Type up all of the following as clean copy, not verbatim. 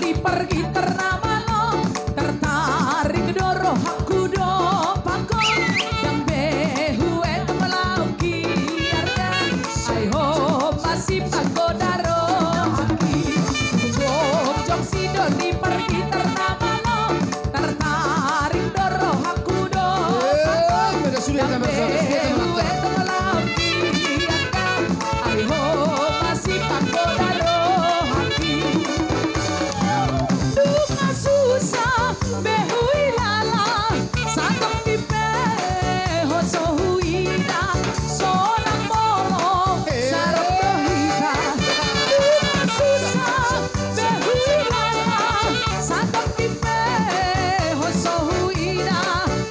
Doni pergi ternama lo, tertarik doro aku do pako, yang behu et melauki arga, I hope masih pagodaro haki. Jok si Doni pergi ternama lo, tertarik doro aku do pako, yang behu et melauki arga, I hope masih pagodaro haki. Duka susah behui lala, satok di peho sohuida, sonang molo sarap dohika. Duka susah behui lala, satok di peho sohuida,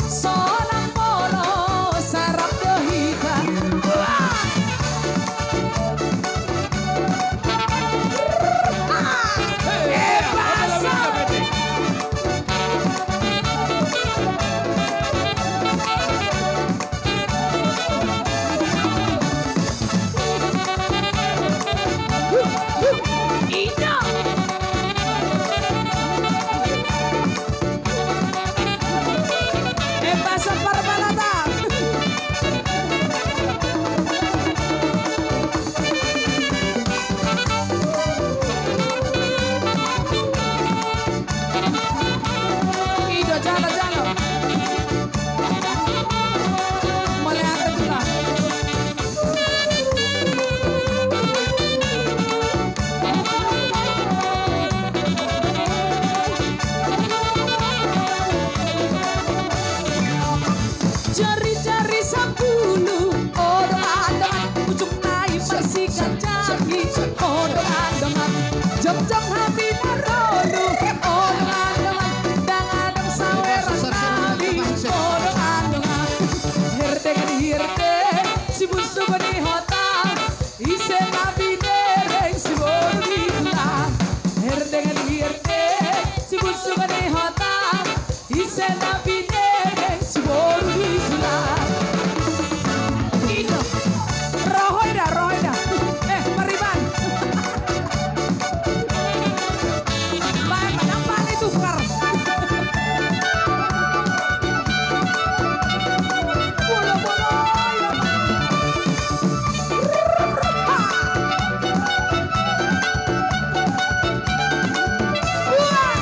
sonang molo sarap dohika. Pasa parbalata. Ido jalo. Mulai ada juga. Jari-jari sepuluh odong-odongan, ujung naik persikan jagi odong-odongan, jom-jom hati narolu odong-odongan, dang-adang saweran nabi odong-odongan. Hirte si busu bani hotang, ise nabi dereng si bodi tulang. Hirte si busu bani hotang, ise nabi dereng si bodi tulang. Itu rohoida Mariban. Baik, kenapa itu tukar? Bolo-bolo, ya. Wah.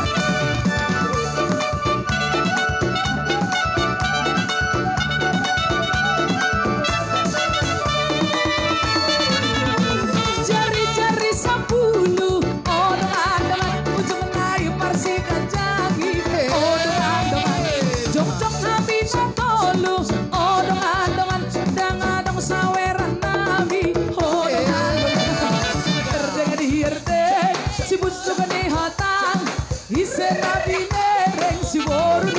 Jari-jari sepuluh odong-odongan, ujung naik persikan jagi odong-odongan, jong-jong hati nantolu odong-odongan, dang-adang saweran nabi odong-odongan. Hirte si busu bani hotang, ise nabi dereng si boru